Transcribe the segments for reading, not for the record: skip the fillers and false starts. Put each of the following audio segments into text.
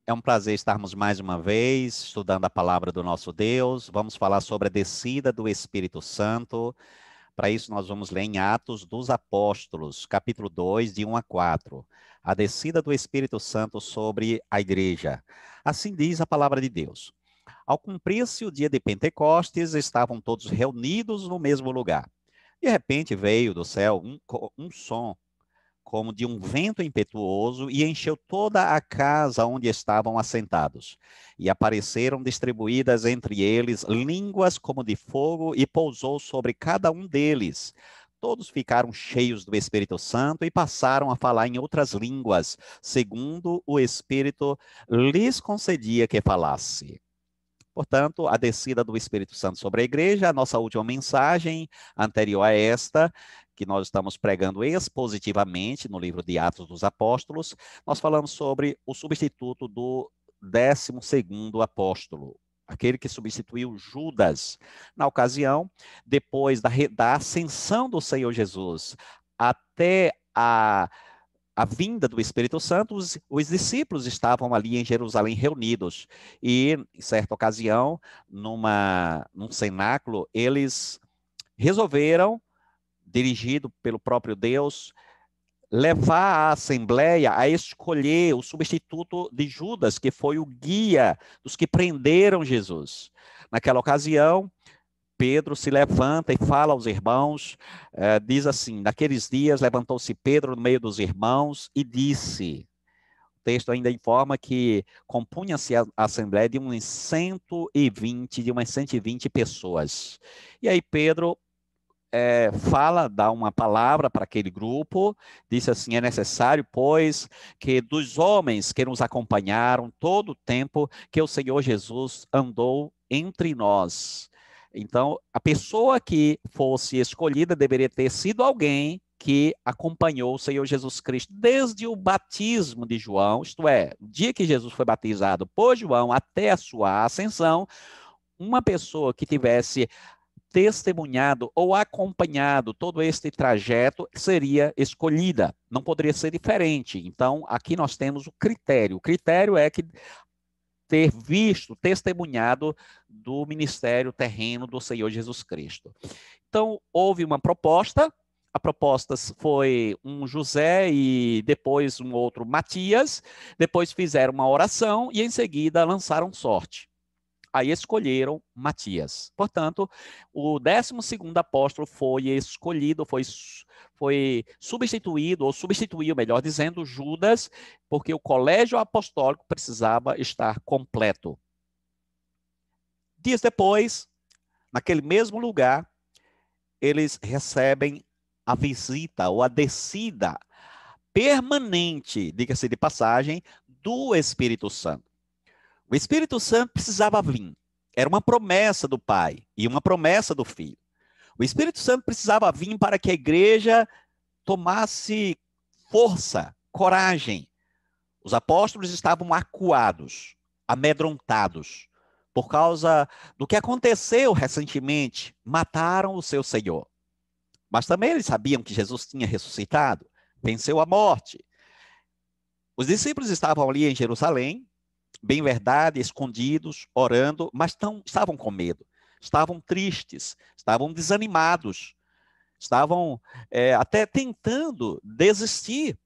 É um prazer estarmos mais uma vez estudando a palavra do nosso Deus. Vamos falar sobre a descida do Espírito Santo. Para isso, nós vamos ler em Atos dos Apóstolos, capítulo 2, de 1 a 4. A descida do Espírito Santo sobre a igreja. Assim diz a palavra de Deus. Ao cumprir-se o dia de Pentecostes, estavam todos reunidos no mesmo lugar. De repente veio do céu um som como de um vento impetuoso, e encheu toda a casa onde estavam assentados. E apareceram distribuídas entre eles línguas como de fogo, e pousou sobre cada um deles. Todos ficaram cheios do Espírito Santo e passaram a falar em outras línguas, segundo o Espírito lhes concedia que falasse. Portanto, a descida do Espírito Santo sobre a igreja, a nossa última mensagem anterior a esta, que nós estamos pregando expositivamente no livro de Atos dos Apóstolos, nós falamos sobre o substituto do 12º apóstolo, aquele que substituiu Judas. Na ocasião, depois da ascensão do Senhor Jesus até a vinda do Espírito Santo, os discípulos estavam ali em Jerusalém reunidos. E, em certa ocasião, num cenáculo, eles resolveram, dirigido pelo próprio Deus, levar a Assembleia a escolher o substituto de Judas, que foi o guia dos que prenderam Jesus. Naquela ocasião, Pedro se levanta e fala aos irmãos, diz assim: naqueles dias levantou-se Pedro no meio dos irmãos e disse, o texto ainda informa que compunha-se a assembleia de umas 120 pessoas. E aí Pedro fala, dá uma palavra para aquele grupo, disse assim: é necessário, pois, que dos homens que nos acompanharam todo o tempo que o Senhor Jesus andou entre nós. Então, a pessoa que fosse escolhida deveria ter sido alguém que acompanhou o Senhor Jesus Cristo desde o batismo de João, isto é, o dia que Jesus foi batizado por João até a sua ascensão, uma pessoa que tivesse testemunhado ou acompanhado todo este trajeto seria escolhida. Não poderia ser diferente. Então, aqui nós temos o critério. O critério é que ter visto, testemunhado do ministério terreno do Senhor Jesus Cristo. Então, houve uma proposta. A proposta foi um José e depois um outro Matias. Depois fizeram uma oração e em seguida lançaram sorte. Aí escolheram Matias. Portanto, o 12º apóstolo foi escolhido, foi substituído, ou substituiu, melhor dizendo, Judas, porque o colégio apostólico precisava estar completo. Dias depois, naquele mesmo lugar, eles recebem a visita ou a descida permanente, diga-se de passagem, do Espírito Santo. O Espírito Santo precisava vir. Era uma promessa do Pai e uma promessa do Filho. O Espírito Santo precisava vir para que a igreja tomasse força, coragem. Os apóstolos estavam acuados, amedrontados, por causa do que aconteceu recentemente. Mataram o seu Senhor. Mas também eles sabiam que Jesus tinha ressuscitado, venceu a morte. Os discípulos estavam ali em Jerusalém, bem verdade, escondidos, orando, mas estavam com medo, estavam tristes, estavam desanimados, estavam até tentando desistir.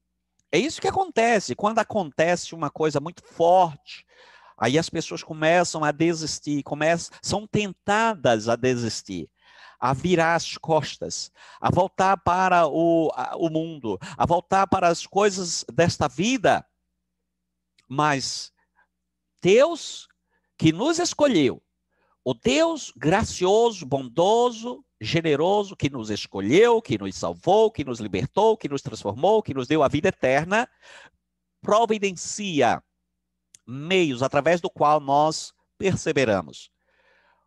É isso que acontece, quando acontece uma coisa muito forte, aí as pessoas começam a desistir, são tentadas a desistir, a virar as costas, a voltar para o mundo, a voltar para as coisas desta vida, mas Deus que nos escolheu, o Deus gracioso, bondoso, generoso, que nos escolheu, que nos salvou, que nos libertou, que nos transformou, que nos deu a vida eterna, providencia meios através do qual nós perseveramos.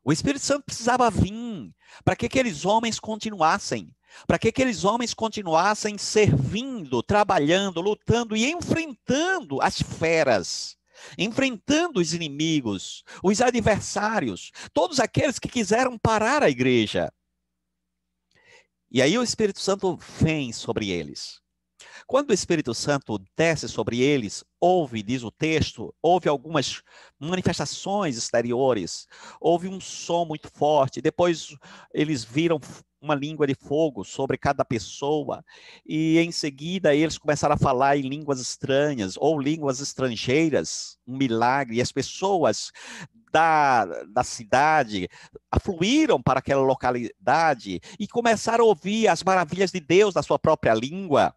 O Espírito Santo precisava vir para que aqueles homens continuassem, para que aqueles homens continuassem servindo, trabalhando, lutando e enfrentando as feras, enfrentando os inimigos, os adversários, todos aqueles que quiseram parar a igreja. E aí o Espírito Santo vem sobre eles. Quando o Espírito Santo desce sobre eles, houve, diz o texto, houve algumas manifestações exteriores, houve um som muito forte, depois eles viram uma língua de fogo sobre cada pessoa, e em seguida eles começaram a falar em línguas estranhas, ou línguas estrangeiras, um milagre, e as pessoas da cidade afluíram para aquela localidade e começaram a ouvir as maravilhas de Deus na sua própria língua.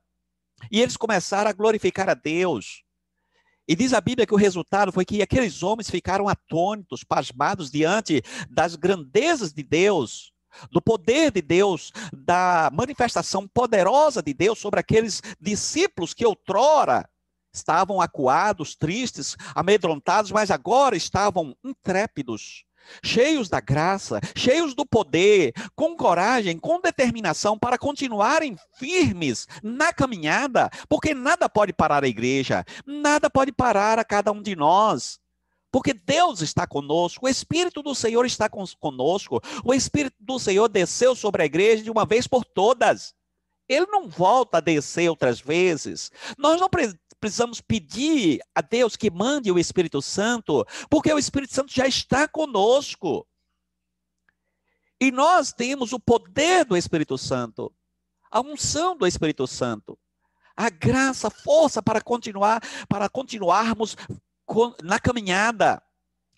E eles começaram a glorificar a Deus. E diz a Bíblia que o resultado foi que aqueles homens ficaram atônitos, pasmados diante das grandezas de Deus, do poder de Deus, da manifestação poderosa de Deus sobre aqueles discípulos que outrora estavam acuados, tristes, amedrontados, mas agora estavam intrépidos, cheios da graça, cheios do poder, com coragem, com determinação para continuarem firmes na caminhada, porque nada pode parar a igreja, nada pode parar a cada um de nós. Porque Deus está conosco, o Espírito do Senhor está conosco, o Espírito do Senhor desceu sobre a igreja de uma vez por todas. Ele não volta a descer outras vezes. Nós não precisamos pedir a Deus que mande o Espírito Santo, porque o Espírito Santo já está conosco. E nós temos o poder do Espírito Santo, a unção do Espírito Santo, a graça, a força para continuarmos na caminhada,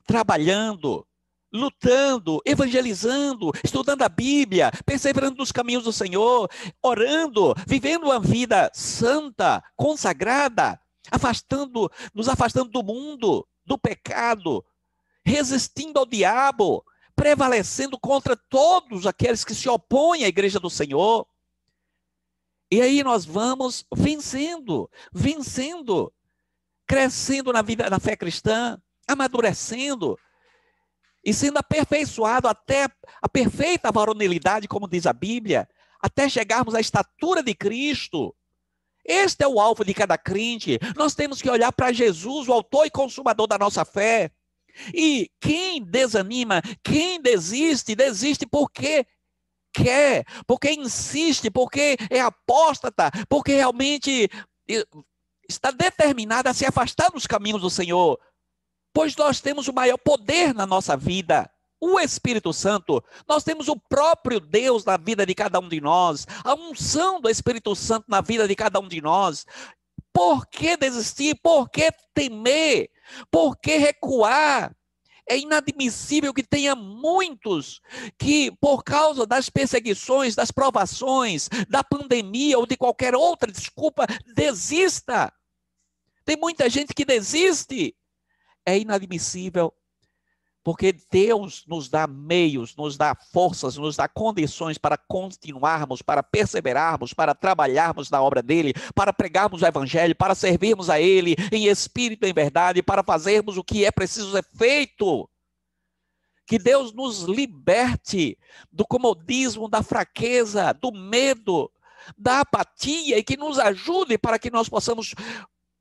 trabalhando, lutando, evangelizando, estudando a Bíblia, perseverando nos caminhos do Senhor, orando, vivendo uma vida santa, consagrada, nos afastando do mundo, do pecado, resistindo ao diabo, prevalecendo contra todos aqueles que se opõem à igreja do Senhor. E aí nós vamos vencendo, crescendo na vida, na fé cristã, amadurecendo, e sendo aperfeiçoado até a perfeita varonilidade, como diz a Bíblia, até chegarmos à estatura de Cristo. Este é o alvo de cada crente. Nós temos que olhar para Jesus, o autor e consumador da nossa fé. E quem desanima, quem desiste porque quer, porque insiste, porque é apóstata, porque realmente está determinado a se afastar dos caminhos do Senhor. Pois nós temos o maior poder na nossa vida, o Espírito Santo. Nós temos o próprio Deus na vida de cada um de nós, a unção do Espírito Santo na vida de cada um de nós. Por que desistir? Por que temer? Por que recuar? É inadmissível que tenha muitos que, por causa das perseguições, das provações, da pandemia ou de qualquer outra desculpa, desista. Tem muita gente que desiste. É inadmissível, porque Deus nos dá meios, nos dá forças, nos dá condições para continuarmos, para perseverarmos, para trabalharmos na obra dele, para pregarmos o evangelho, para servirmos a ele em espírito e em verdade, para fazermos o que é preciso ser feito. Que Deus nos liberte do comodismo, da fraqueza, do medo, da apatia, e que nos ajude para que nós possamos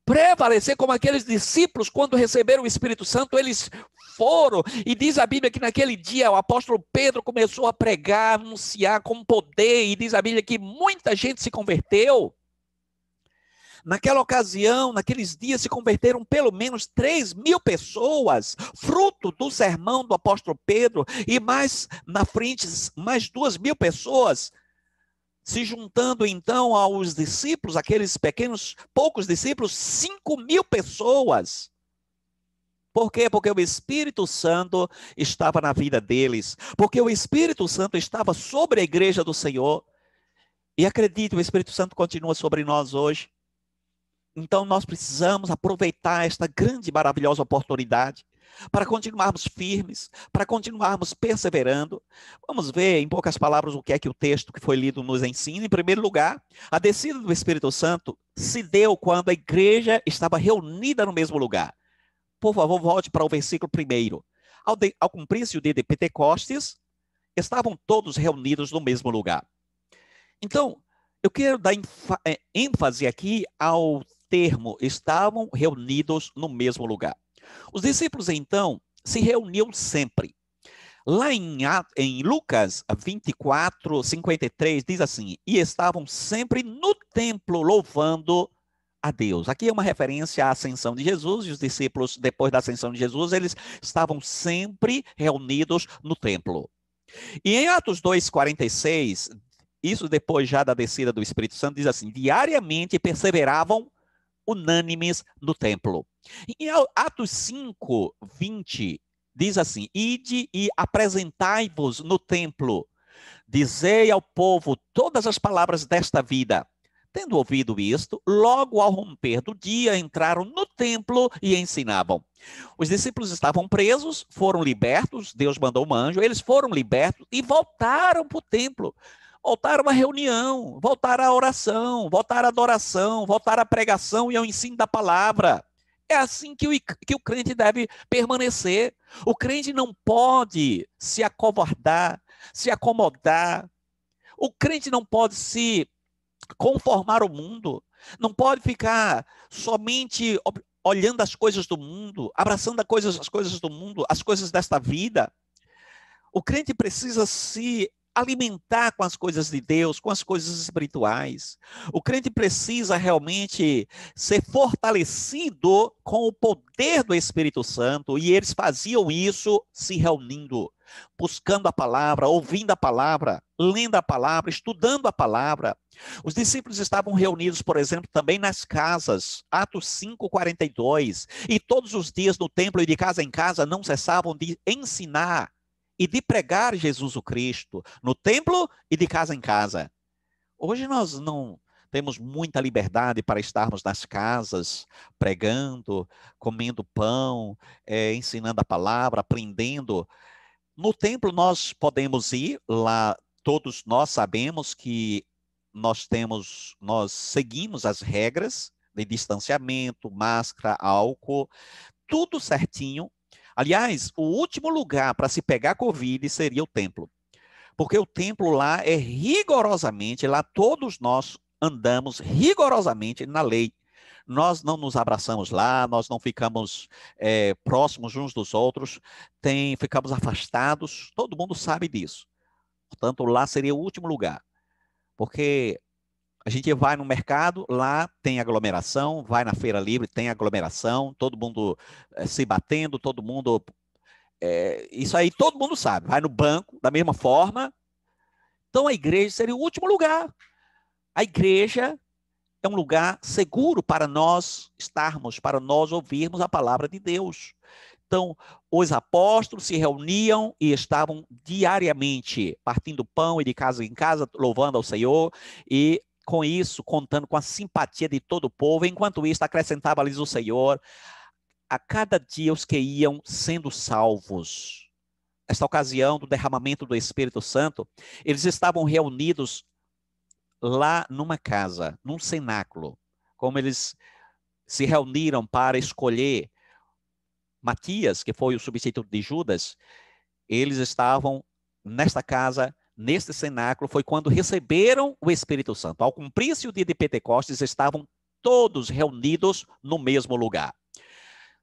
prevalecer como aqueles discípulos. Quando receberam o Espírito Santo, eles foram, e diz a Bíblia que naquele dia o apóstolo Pedro começou a pregar, anunciar com poder, e diz a Bíblia que muita gente se converteu. Naquela ocasião, naqueles dias, se converteram pelo menos 3.000 pessoas, fruto do sermão do apóstolo Pedro, e mais na frente, mais 2.000 pessoas, se juntando então aos discípulos, aqueles poucos discípulos, 5.000 pessoas. Por quê? Porque o Espírito Santo estava na vida deles, porque o Espírito Santo estava sobre a igreja do Senhor. E acredite, o Espírito Santo continua sobre nós hoje. Então nós precisamos aproveitar esta grande e maravilhosa oportunidade para continuarmos firmes, para continuarmos perseverando. Vamos ver, em poucas palavras, o que é que o texto que foi lido nos ensina. Em primeiro lugar, a descida do Espírito Santo se deu quando a igreja estava reunida no mesmo lugar. Por favor, volte para o versículo 1. Ao cumprir-se o dia de Pentecostes, estavam todos reunidos no mesmo lugar. Então, eu quero dar ênfase aqui ao termo, estavam reunidos no mesmo lugar. Os discípulos, então, se reuniam sempre. Lá em Lucas 24, 53, diz assim: e estavam sempre no templo louvando a Deus. Aqui é uma referência à ascensão de Jesus, e os discípulos, depois da ascensão de Jesus, eles estavam sempre reunidos no templo. E em Atos 2, 46, isso depois já da descida do Espírito Santo, diz assim: diariamente perseveravam unânimes no templo. Em Atos 5, 20, diz assim: ide e apresentai-vos no templo, dizei ao povo todas as palavras desta vida. Tendo ouvido isto, logo ao romper do dia, entraram no templo e ensinavam. Os discípulos estavam presos, foram libertos, Deus mandou um anjo, eles foram libertos e voltaram para o templo. Voltaram à reunião, voltaram à oração, voltaram à adoração, voltaram à pregação e ao ensino da palavra. É assim que o crente deve permanecer. O crente não pode se acovardar, se acomodar. O crente não pode se conformar ao mundo, não pode ficar somente olhando as coisas do mundo, abraçando as coisas do mundo, as coisas desta vida. O crente precisa se alimentar com as coisas de Deus, com as coisas espirituais. O crente precisa realmente ser fortalecido com o poder do Espírito Santo, e eles faziam isso se reunindo, buscando a palavra, ouvindo a palavra, lendo a palavra, estudando a palavra. Os discípulos estavam reunidos, por exemplo, também nas casas, Atos 5, 42, e todos os dias no templo e de casa em casa não cessavam de ensinar e de pregar Jesus o Cristo, no templo e de casa em casa. Hoje nós não temos muita liberdade para estarmos nas casas, pregando, comendo pão, ensinando a palavra, aprendendo. No templo nós podemos ir, lá todos nós sabemos que nós seguimos as regras de distanciamento, máscara, álcool, tudo certinho. Aliás, o último lugar para se pegar Covid seria o templo. Porque o templo lá é rigorosamente, lá todos nós andamos rigorosamente na lei. Nós não nos abraçamos lá, nós não ficamos próximos uns dos outros, ficamos afastados, todo mundo sabe disso. Portanto, lá seria o último lugar. Porque a gente vai no mercado, lá tem aglomeração, vai na feira livre, tem aglomeração, todo mundo se batendo, todo mundo... isso aí todo mundo sabe. Vai no banco, da mesma forma. Então a igreja seria o último lugar. A igreja é um lugar seguro para nós estarmos, para nós ouvirmos a palavra de Deus. Então, os apóstolos se reuniam e estavam diariamente partindo pão e de casa em casa, louvando ao Senhor, e com isso, contando com a simpatia de todo o povo. Enquanto isso, acrescentava-lhes o Senhor a cada dia os que iam sendo salvos. Esta ocasião do derramamento do Espírito Santo, eles estavam reunidos lá numa casa, num cenáculo, como eles se reuniram para escolher Matias, que foi o substituto de Judas. Eles estavam nesta casa, neste cenáculo, foi quando receberam o Espírito Santo. Ao cumprir-se o dia de Pentecostes, estavam todos reunidos no mesmo lugar.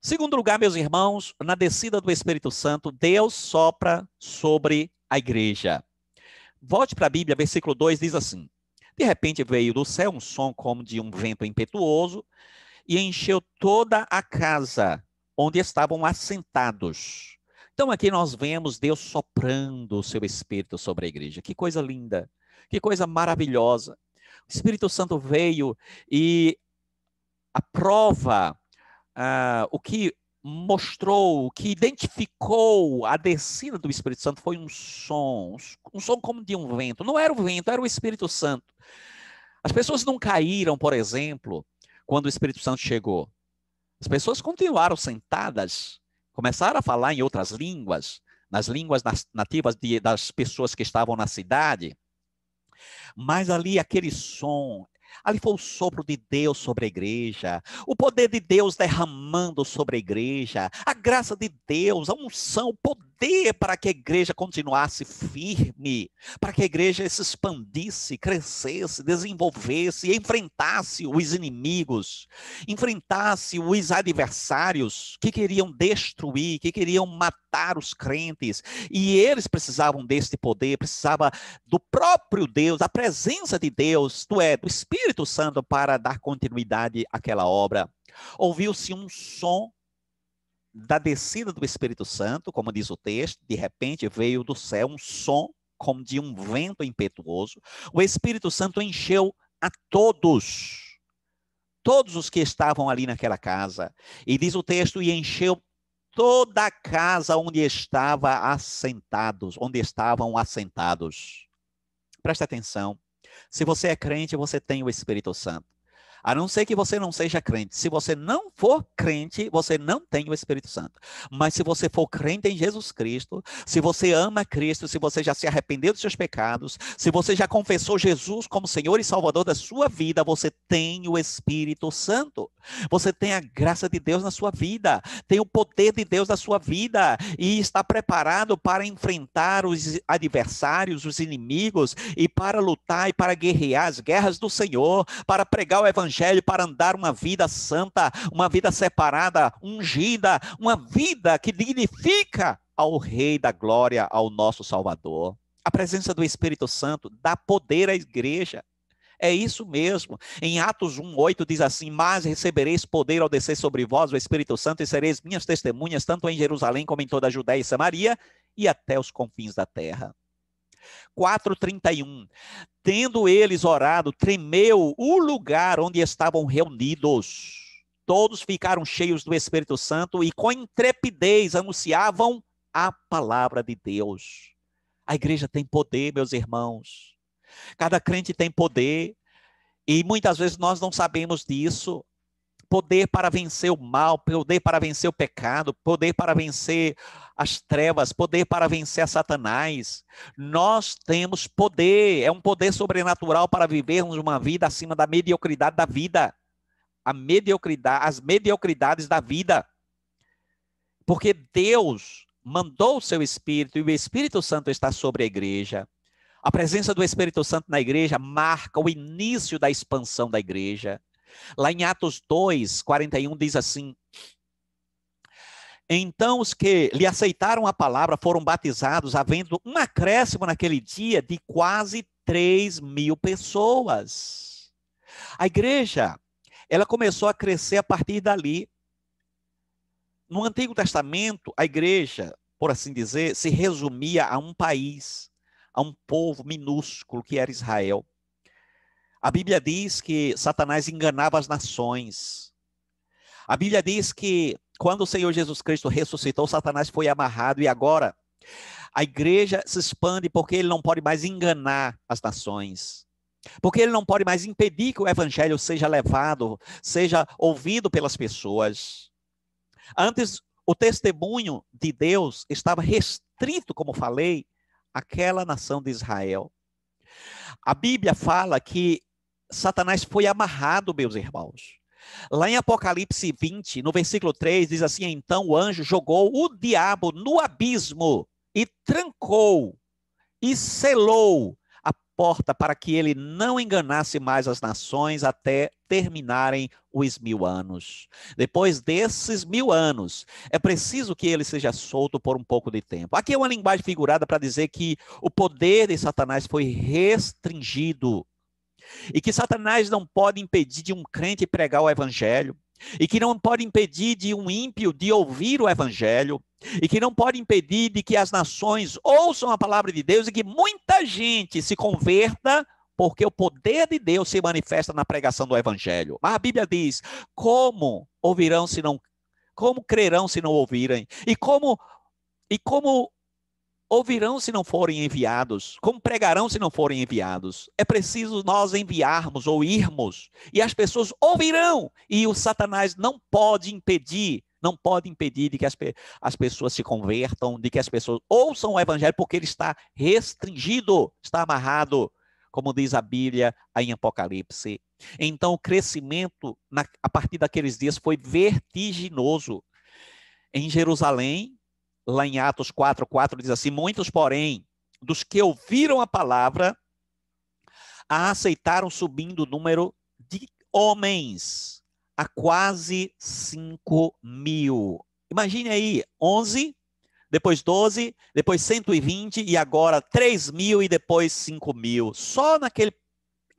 Segundo lugar, meus irmãos, na descida do Espírito Santo, Deus sopra sobre a igreja. Volte para a Bíblia, versículo 2 diz assim: de repente veio do céu um som como de um vento impetuoso e encheu toda a casa onde estavam assentados. Então aqui nós vemos Deus soprando o seu Espírito sobre a igreja. Que coisa linda, que coisa maravilhosa. O Espírito Santo veio e a prova, o que mostrou, o que identificou a descida do Espírito Santo foi um som como de um vento. Não era o vento, era o Espírito Santo. As pessoas não caíram, por exemplo, quando o Espírito Santo chegou. As pessoas continuaram sentadas, começaram a falar em outras línguas, nas línguas nativas das pessoas que estavam na cidade. Mas ali aquele som, ali foi o sopro de Deus sobre a igreja, o poder de Deus derramando sobre a igreja, a graça de Deus, a unção, o poder poder para que a igreja continuasse firme, para que a igreja se expandisse, crescesse, desenvolvesse, enfrentasse os inimigos, enfrentasse os adversários que queriam destruir, que queriam matar os crentes. E eles precisavam deste poder, precisava do próprio Deus, da presença de Deus, do Espírito Santo para dar continuidade àquela obra. Ouviu-se um som da descida do Espírito Santo, como diz o texto, de repente veio do céu um som como de um vento impetuoso. O Espírito Santo encheu a todos os que estavam ali naquela casa. E diz o texto, e encheu toda a casa onde estavam assentados. Presta atenção. Se você é crente, você tem o Espírito Santo. A não ser que você não seja crente. Se você não for crente, você não tem o Espírito Santo. Mas se você for crente em Jesus Cristo, se você ama Cristo, se você já se arrependeu dos seus pecados, se você já confessou Jesus como Senhor e Salvador da sua vida, você tem o Espírito Santo. Você tem a graça de Deus na sua vida, tem o poder de Deus na sua vida e está preparado para enfrentar os adversários, os inimigos e para lutar e para guerrear as guerras do Senhor, para pregar o Evangelho, para andar uma vida santa, uma vida separada, ungida, uma vida que dignifica ao Rei da Glória, ao nosso Salvador. A presença do Espírito Santo dá poder à igreja. É isso mesmo. Em Atos 1:8 diz assim, mas recebereis poder ao descer sobre vós o Espírito Santo e sereis minhas testemunhas, tanto em Jerusalém como em toda a Judéia e Samaria e até os confins da terra. 4:31. Tendo eles orado, tremeu o lugar onde estavam reunidos. Todos ficaram cheios do Espírito Santo e com intrepidez anunciavam a palavra de Deus. A igreja tem poder, meus irmãos. Cada crente tem poder e muitas vezes nós não sabemos disso. Poder para vencer o mal, poder para vencer o pecado, poder para vencer as trevas, poder para vencer a Satanás. Nós temos poder, é um poder sobrenatural para vivermos uma vida acima da mediocridade da vida. As mediocridades da vida. Porque Deus mandou o seu Espírito e o Espírito Santo está sobre a igreja. A presença do Espírito Santo na igreja marca o início da expansão da igreja. Lá em Atos 2:41 diz assim, então os que lhe aceitaram a palavra foram batizados, havendo um acréscimo naquele dia de quase 3.000 pessoas. A igreja, ela começou a crescer a partir dali. No Antigo Testamento, a igreja, por assim dizer, se resumia a um país, a um povo minúsculo que era Israel. A Bíblia diz que Satanás enganava as nações. A Bíblia diz que quando o Senhor Jesus Cristo ressuscitou, Satanás foi amarrado e agora a igreja se expande porque ele não pode mais enganar as nações. Porque ele não pode mais impedir que o evangelho seja levado, seja ouvido pelas pessoas. Antes, o testemunho de Deus estava restrito, como falei, àquela nação de Israel. A Bíblia fala que Satanás foi amarrado, meus irmãos. Lá em Apocalipse 20, no versículo 3, diz assim, então o anjo jogou o diabo no abismo e trancou e selou a porta para que ele não enganasse mais as nações até terminarem os 1000 anos. Depois desses 1000 anos, é preciso que ele seja solto por um pouco de tempo. Aqui é uma linguagem figurada para dizer que o poder de Satanás foi restringido. E que Satanás não pode impedir de um crente pregar o evangelho. E que não pode impedir de um ímpio de ouvir o evangelho. E que não pode impedir de que as nações ouçam a palavra de Deus e que muita gente se converta porque o poder de Deus se manifesta na pregação do evangelho. Mas a Bíblia diz, como crerão se não ouvirem? E como ouvirão se não forem enviados? Como pregarão se não forem enviados? É preciso nós enviarmos ou irmos, e as pessoas ouvirão, e o Satanás não pode impedir de que as pessoas se convertam, de que as pessoas ouçam o evangelho, porque ele está restringido, está amarrado, como diz a Bíblia aí em Apocalipse. Então o crescimento a partir daqueles dias foi vertiginoso. Em Jerusalém, lá em Atos 4:4 diz assim: muitos, porém, dos que ouviram a palavra, a aceitaram, subindo o número de homens a quase 5.000. Imagine aí, 11, depois 12, depois 120 e agora 3.000 e depois 5.000. Só naquele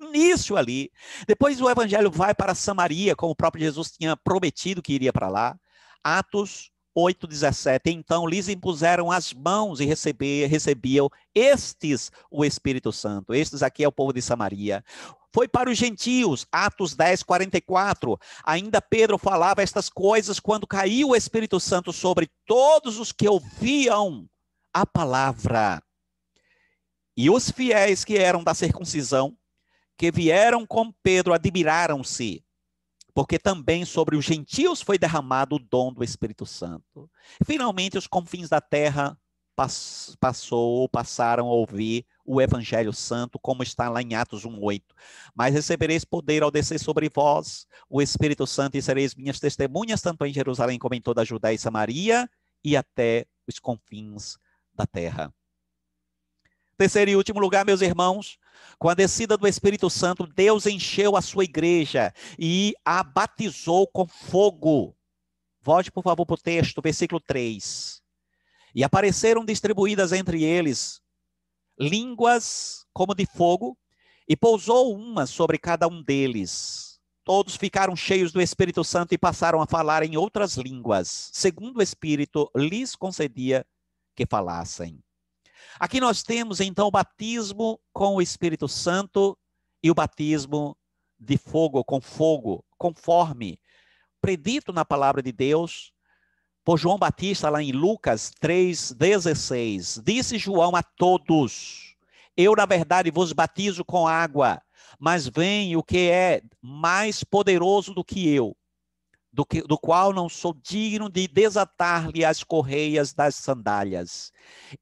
início ali. Depois o evangelho vai para Samaria, como o próprio Jesus tinha prometido que iria para lá. Atos 8:17. Então lhes impuseram as mãos e recebiam estes o Espírito Santo. Estes aqui é o povo de Samaria. Foi para os gentios, Atos 10:44. Ainda Pedro falava estas coisas quando caiu o Espírito Santo sobre todos os que ouviam a palavra. E os fiéis que eram da circuncisão, que vieram com Pedro, admiraram-se, porque também sobre os gentios foi derramado o dom do Espírito Santo. Finalmente, os confins da terra passaram a ouvir o Evangelho Santo, como está lá em Atos 1:8. Mas recebereis poder ao descer sobre vós o Espírito Santo, e sereis minhas testemunhas, tanto em Jerusalém como em toda a Judéia e Samaria, e até os confins da terra. Terceiro e último lugar, meus irmãos, com a descida do Espírito Santo, Deus encheu a sua igreja e a batizou com fogo. Volte, por favor, para o texto, versículo 3. E apareceram distribuídas entre eles línguas como de fogo, e pousou uma sobre cada um deles. Todos ficaram cheios do Espírito Santo e passaram a falar em outras línguas, segundo o Espírito lhes concedia que falassem. Aqui nós temos, então, o batismo com o Espírito Santo e o batismo de fogo, conforme predito na palavra de Deus por João Batista, lá em Lucas 3:16. Disse João a todos: eu, na verdade, vos batizo com água, mas vem o que é mais poderoso do que eu, do qual não sou digno de desatar-lhe as correias das sandálias.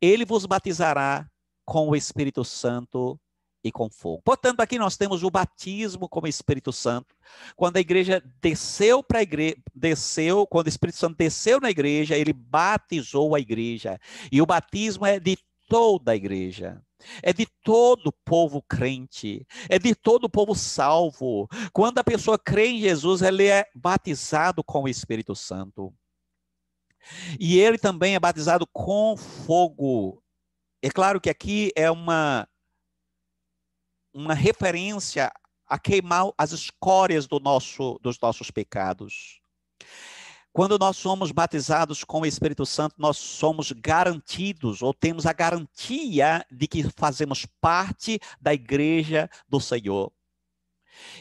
Ele vos batizará com o Espírito Santo e com fogo. Portanto, aqui nós temos o batismo com o Espírito Santo. Quando a igreja quando o Espírito Santo desceu na igreja, ele batizou a igreja. E o batismo é de toda a igreja. É de todo o povo crente, é de todo o povo salvo. Quando a pessoa crê em Jesus, ele é batizado com o Espírito Santo. E ele também é batizado com fogo. É claro que aqui é uma referência a queimar as escórias dos nossos pecados. Quando nós somos batizados com o Espírito Santo, nós somos garantidos, ou temos a garantia de que fazemos parte da igreja do Senhor.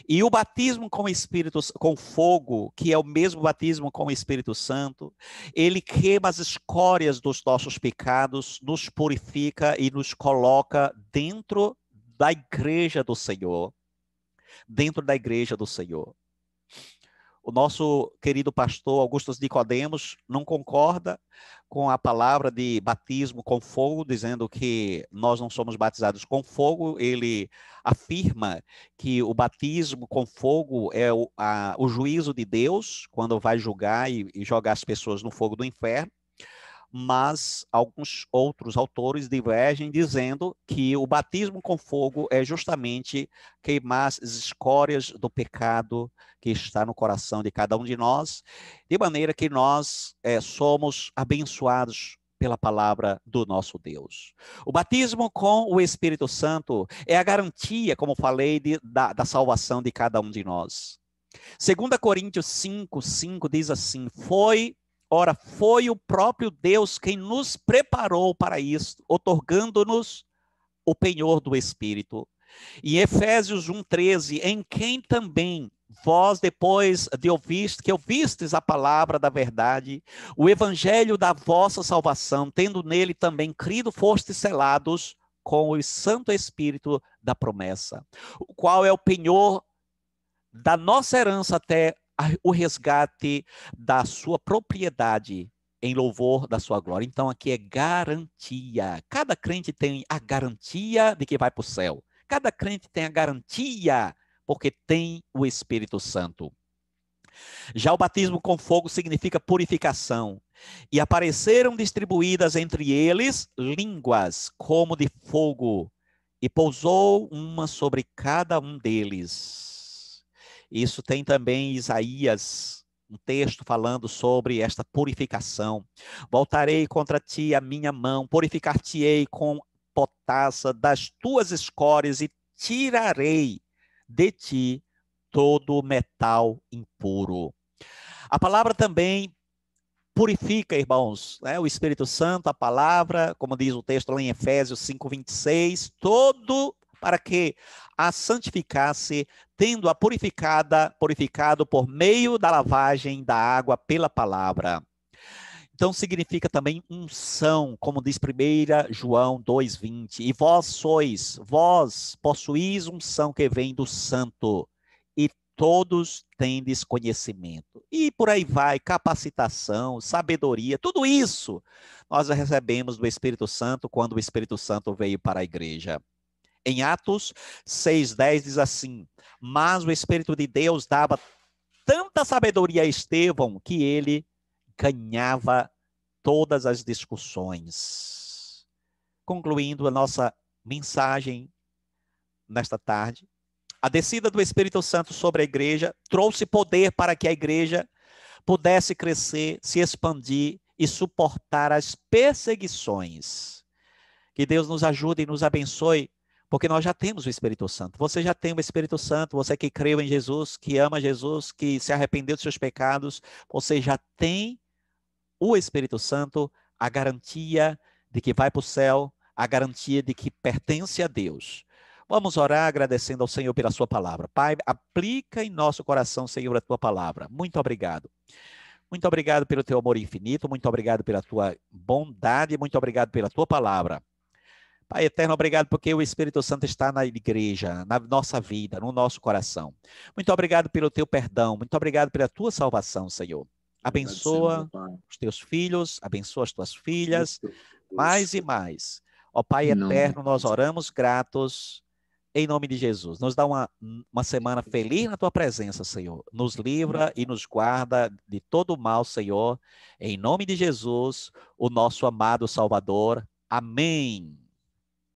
E o batismo com o Espírito, com fogo, que é o mesmo batismo com o Espírito Santo, ele queima as escórias dos nossos pecados, nos purifica e nos coloca dentro da igreja do Senhor. Dentro da igreja do Senhor. O nosso querido pastor Augusto Nicodemos não concorda com a palavra de batismo com fogo, dizendo que nós não somos batizados com fogo. Ele afirma que o batismo com fogo é o juízo de Deus, quando vai julgar e jogar as pessoas no fogo do inferno. Mas alguns outros autores divergem, dizendo que o batismo com fogo é justamente queimar as escórias do pecado que está no coração de cada um de nós, de maneira que nós somos abençoados pela palavra do nosso Deus. O batismo com o Espírito Santo é a garantia, como falei, da salvação de cada um de nós. 2 Coríntios 5:5 diz assim: Ora, foi o próprio Deus quem nos preparou para isso, otorgando-nos o penhor do Espírito. E Efésios 1:13, em quem também vós, depois de ouvistes a palavra da verdade, o evangelho da vossa salvação, tendo nele também crido, fostes selados com o Santo Espírito da promessa, o qual é o penhor da nossa herança até o resgate da sua propriedade em louvor da sua glória. Então aqui é garantia. Cada crente tem a garantia de que vai para o céu. Cada crente tem a garantia porque tem o Espírito Santo. Já o batismo com fogo significa purificação. E apareceram distribuídas entre eles línguas como de fogo, e pousou uma sobre cada um deles. Isso tem também Isaías, um texto falando sobre esta purificação. Voltarei contra ti a minha mão, purificar-te-ei com potassa das tuas escórias e tirarei de ti todo metal impuro. A palavra também purifica, irmãos, né? O Espírito Santo, a palavra, como diz o texto lá em Efésios 5:26, todo para que a santificasse, tendo-a purificado por meio da lavagem da água pela palavra. Então significa também unção, como diz 1 João 2:20. E vós possuís unção que vem do Santo, e todos tendes conhecimento. E por aí vai, capacitação, sabedoria, tudo isso nós recebemos do Espírito Santo quando o Espírito Santo veio para a igreja. Em Atos 6:10 diz assim: mas o Espírito de Deus dava tanta sabedoria a Estevão que ele ganhava todas as discussões. Concluindo a nossa mensagem nesta tarde, a descida do Espírito Santo sobre a igreja trouxe poder para que a igreja pudesse crescer, se expandir e suportar as perseguições. Que Deus nos ajude e nos abençoe, porque nós já temos o Espírito Santo. Você já tem o Espírito Santo, você que creu em Jesus, que ama Jesus, que se arrependeu dos seus pecados, você já tem o Espírito Santo, a garantia de que vai para o céu, a garantia de que pertence a Deus. Vamos orar agradecendo ao Senhor pela sua palavra. Pai, aplica em nosso coração, Senhor, a tua palavra. Muito obrigado. Muito obrigado pelo teu amor infinito, muito obrigado pela tua bondade, muito obrigado pela tua palavra. Pai eterno, obrigado porque o Espírito Santo está na igreja, na nossa vida, no nosso coração. Muito obrigado pelo teu perdão, muito obrigado pela tua salvação, Senhor. Abençoa os teus filhos, abençoa as tuas filhas, mais e mais. Ó Pai eterno, nós oramos gratos em nome de Jesus. Nos dá uma semana feliz na tua presença, Senhor. Nos livra e nos guarda de todo o mal, Senhor. Em nome de Jesus, o nosso amado Salvador. Amém.